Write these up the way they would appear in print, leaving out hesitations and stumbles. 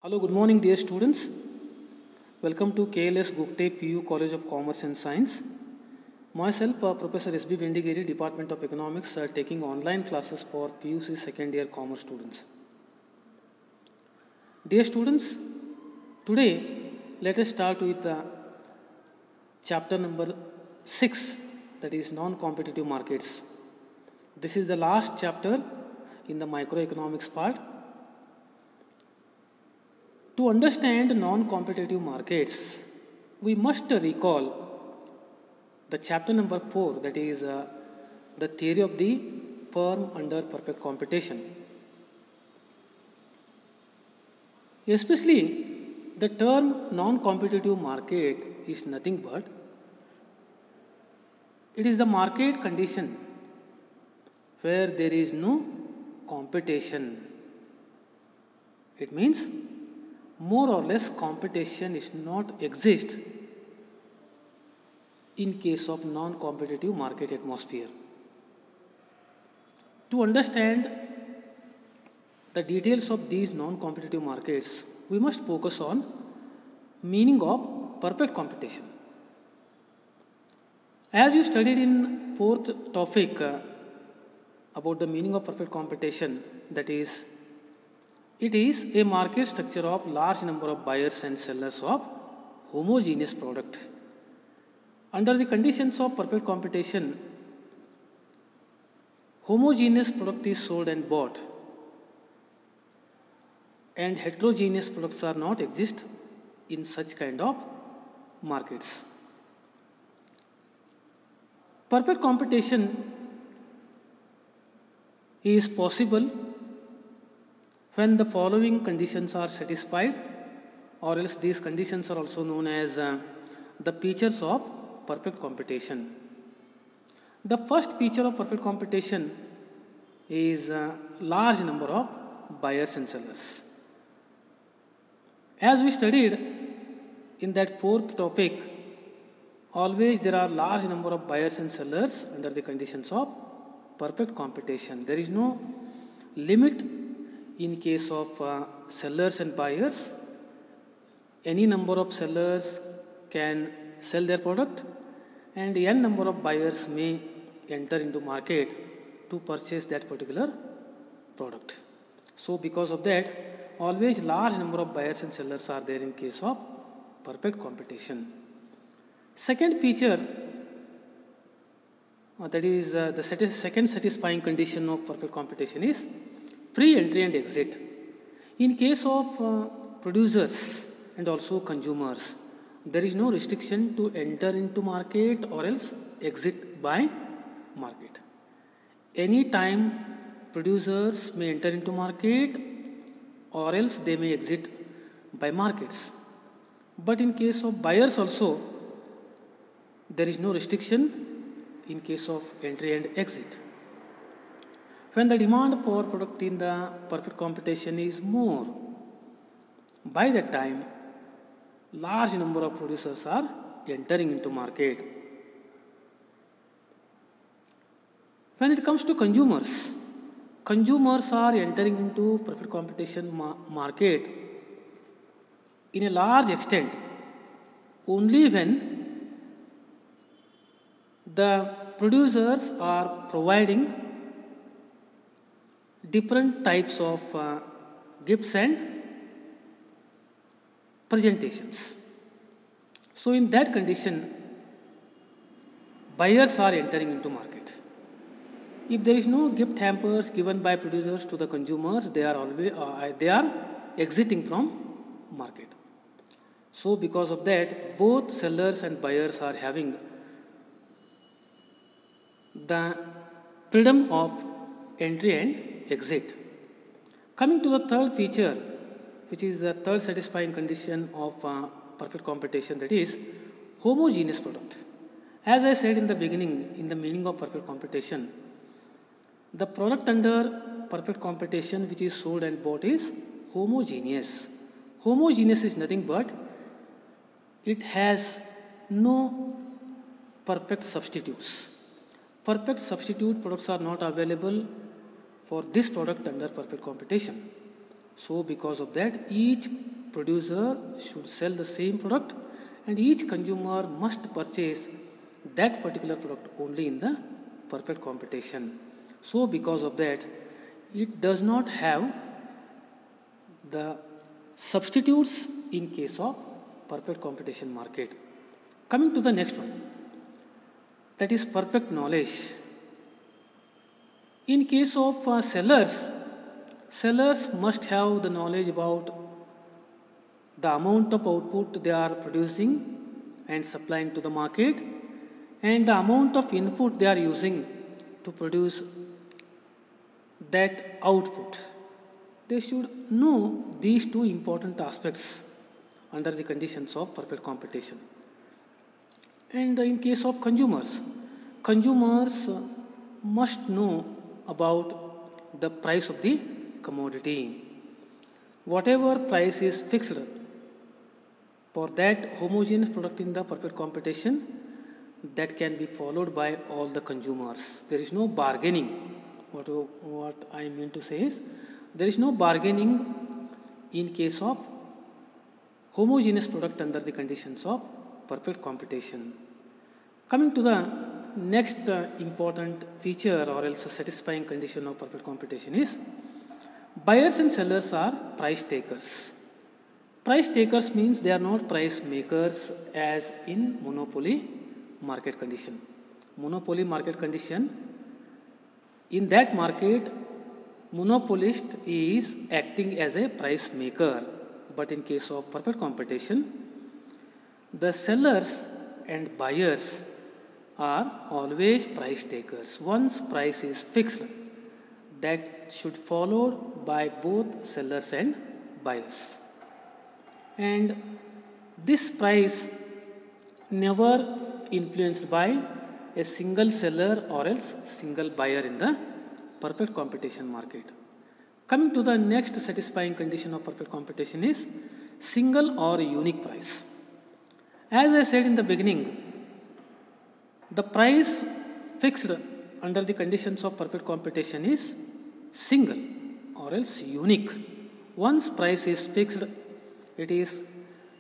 Hello, good morning, dear students. Welcome to KLS Gupte PU College of Commerce and Science. Myself, Professor S.B. Bendigeri, Department of Economics, taking online classes for PUC second year commerce students. Dear students, today let us start with chapter number 6, that is non-competitive markets. This is the last chapter in the microeconomics part. To understand non-competitive markets, we must recall the chapter number 4, that is the theory of the firm under perfect competition. Especially, the term non-competitive market is nothing but it is the market condition where there is no competition. It means more or less competition is not exist in case of non-competitive market atmosphere. To understand the details of these non-competitive markets, we must focus on meaning of perfect competition. As you studied in fourth topic about the meaning of perfect competition, that is, it is a market structure of large number of buyers and sellers of homogeneous product. Under the conditions of perfect competition, homogeneous product is sold and bought, and heterogeneous products are not exist in such kind of markets. Perfect competition is possible when the following conditions are satisfied, or else these conditions are also known as the features of perfect competition. The first feature of perfect competition is large number of buyers and sellers. As we studied in that fourth topic, always there are large number of buyers and sellers under the conditions of perfect competition. There is no limit in case of sellers and buyers. Any number of sellers can sell their product and n number of buyers may enter into market to purchase that particular product. So because of that, always large number of buyers and sellers are there in case of perfect competition. Second feature, that is the second satisfying condition of perfect competition is free entry and exit. In case of producers and also consumers, there is no restriction to enter into market or else exit by market. Any time producers may enter into market or else they may exit by markets. But in case of buyers also, there is no restriction in case of entry and exit. When the demand for product in the perfect competition is more, by that time, large number of producers are entering into market. When it comes to consumers, consumers are entering into perfect competition market in a large extent only when the producers are providing different types of gifts and presentations. So in that condition, buyers are entering into market. If there is no gift hampers given by producers to the consumers, they are exiting from market. So because of that, both sellers and buyers are having the freedom of entry and exit. Coming to the third feature, which is the third satisfying condition of perfect competition, that is homogeneous product. As I said in the beginning, in the meaning of perfect competition, the product under perfect competition which is sold and bought is homogeneous. Homogeneous is nothing but it has no perfect substitutes. Perfect substitute products are not available for this product under perfect competition. So because of that, each producer should sell the same product and each consumer must purchase that particular product only in the perfect competition. So because of that, it does not have the substitutes in case of perfect competition market. Coming to the next one, that is perfect knowledge. In case of sellers must have the knowledge about the amount of output they are producing and supplying to the market and the amount of input they are using to produce that output. They should know these two important aspects under the conditions of perfect competition. And in case of consumers must know about the price of the commodity. Whatever price is fixed for that homogeneous product in the perfect competition, that can be followed by all the consumers. There is no bargaining. What I mean to say is, there is no bargaining in case of homogeneous product under the conditions of perfect competition. Coming to the next important feature or else satisfying condition of perfect competition is, buyers and sellers are price takers. Price takers means they are not price makers as in monopoly market condition. Monopoly market condition, in that market, monopolist is acting as a price maker. But in case of perfect competition, the sellers and buyers are always price takers. Once price is fixed, that should followed by both sellers and buyers. And this price never influenced by a single seller or else single buyer in the perfect competition market. Coming to the next satisfying condition of perfect competition is single or unique price. As I said in the beginning, the price fixed under the conditions of perfect competition is single or else unique. Once price is fixed, it is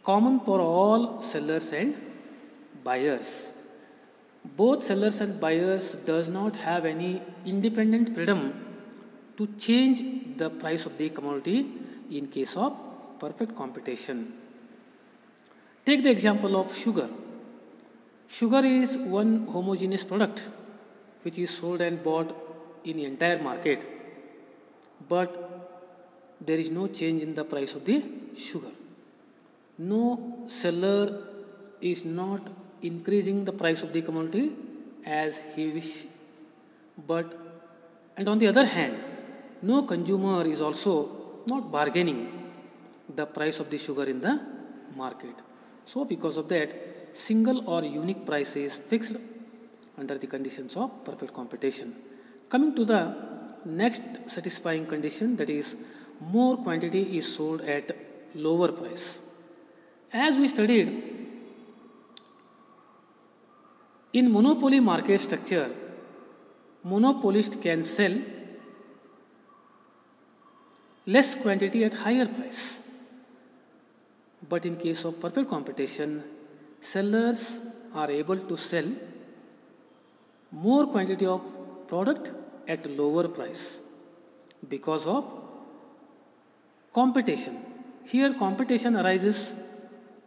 common for all sellers and buyers. Both sellers and buyers does not have any independent freedom to change the price of the commodity in case of perfect competition. Take the example of sugar. Sugar is one homogeneous product which is sold and bought in the entire market, but there is no change in the price of the sugar. No seller is not increasing the price of the commodity as he wish, and on the other hand, no consumer is also not bargaining the price of the sugar in the market. So because of that, single or unique price is fixed under the conditions of perfect competition. Coming to the next satisfying condition, that is more quantity is sold at lower price. As we studied, in monopoly market structure, monopolist can sell less quantity at higher price. But in case of perfect competition, sellers are able to sell more quantity of product at lower price because of competition. Here competition arises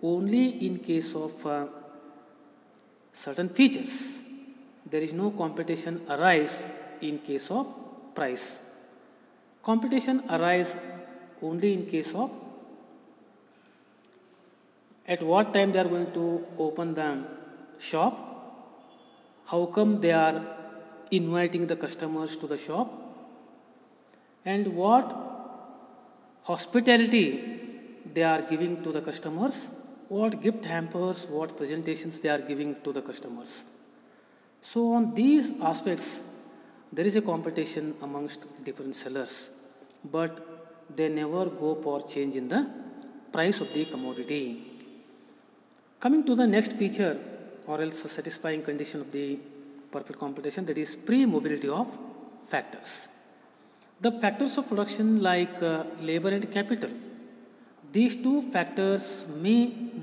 only in case of certain features. There is no competition arise in case of price. Competition arise only in case of at what time they are going to open the shop, how come they are inviting the customers to the shop, and what hospitality they are giving to the customers, what gift hampers, what presentations they are giving to the customers. So on these aspects, there is a competition amongst different sellers, but they never go for change in the price of the commodity. Coming to the next feature or else a satisfying condition of the perfect competition, that is pre-mobility of factors. The factors of production like labor and capital, these two factors may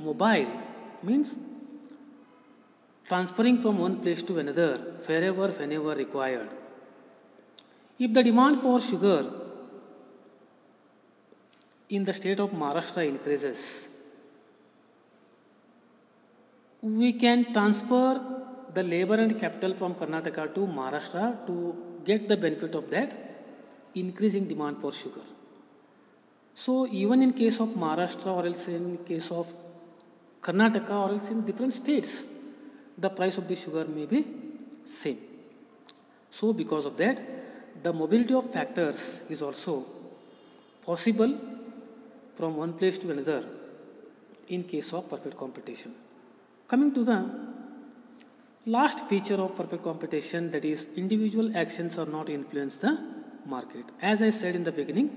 mobile means transferring from one place to another wherever whenever required. If the demand for sugar in the state of Maharashtra increases, we can transfer the labor and capital from Karnataka to Maharashtra to get the benefit of that increasing demand for sugar. So even in case of Maharashtra or else in case of Karnataka or else in different states, the price of the sugar may be same. So because of that, the mobility of factors is also possible from one place to another in case of perfect competition. Coming to the last feature of perfect competition, that is individual actions are not influence the market. As I said in the beginning,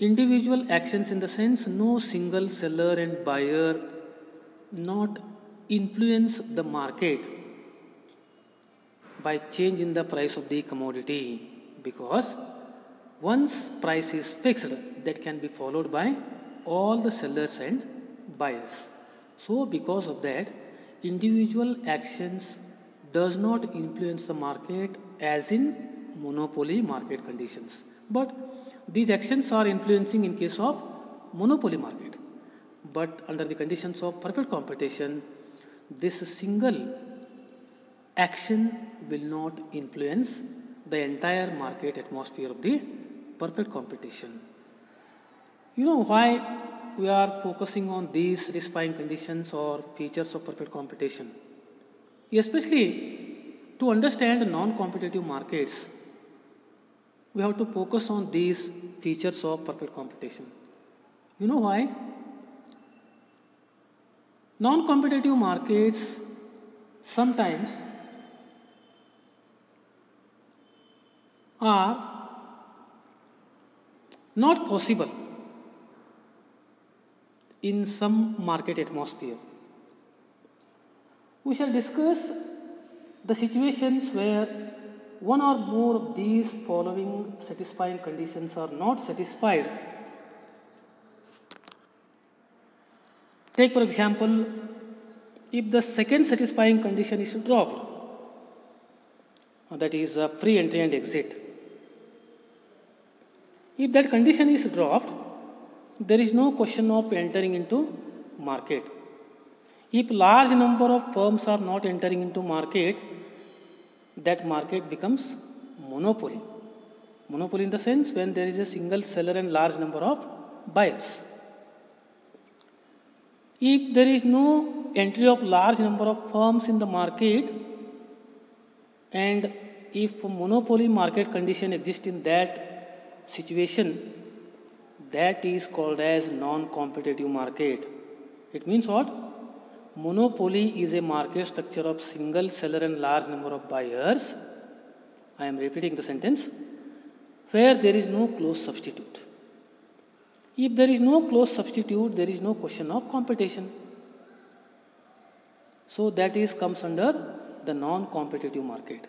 individual actions in the sense no single seller and buyer not influence the market by change in the price of the commodity, because once price is fixed, that can be followed by all the sellers and buyers. So because of that, individual actions does not influence the market as in monopoly market conditions, but these actions are influencing in case of monopoly market. But under the conditions of perfect competition, this single action will not influence the entire market atmosphere of the perfect competition. You know why we are focusing on these satisfying conditions or features of perfect competition? Especially to understand non-competitive markets, we have to focus on these features of perfect competition. You know why? Non-competitive markets sometimes are not possible in some market atmosphere. We shall discuss the situations where one or more of these following satisfying conditions are not satisfied. Take for example, if the second satisfying condition is dropped, that is free entry and exit. If that condition is dropped, there is no question of entering into market. If large number of firms are not entering into market, that market becomes monopoly. Monopoly in the sense when there is a single seller and large number of buyers. If there is no entry of large number of firms in the market, and if monopoly market condition exists in that situation, that is called as non-competitive market. It means what? Monopoly is a market structure of single seller and large number of buyers. I am repeating the sentence. Where there is no close substitute. If there is no close substitute, there is no question of competition. So that is comes under the non-competitive market.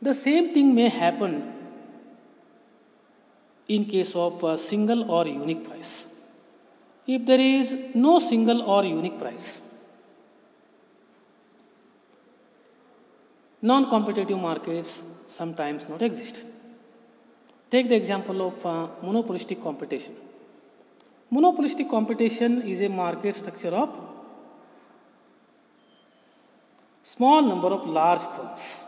The same thing may happen in case of a single or unique price. If there is no single or unique price, non-competitive markets sometimes not exist. Take the example of monopolistic competition. Monopolistic competition is a market structure of small number of large firms.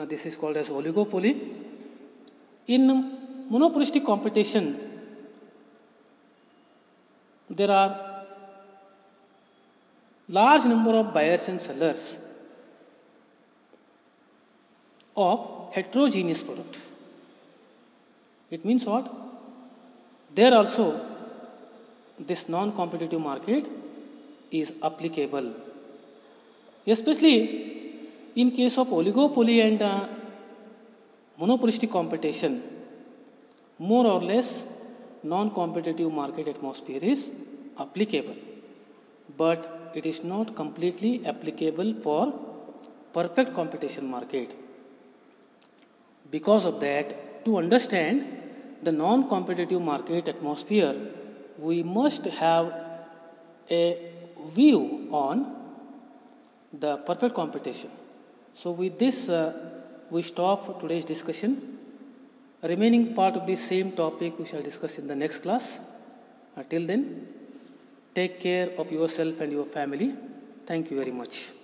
This is called as oligopoly. In monopolistic competition, there are large number of buyers and sellers of heterogeneous products. It means what? There also this non-competitive market is applicable. Especially in case of oligopoly and monopolistic competition, more or less non-competitive market atmosphere is applicable, but it is not completely applicable for perfect competition market. Because of that, to understand the non-competitive market atmosphere, we must have a view on the perfect competition. So with this, we stop today's discussion. Remaining part of the same topic we shall discuss in the next class. Till then, take care of yourself and your family. Thank you very much.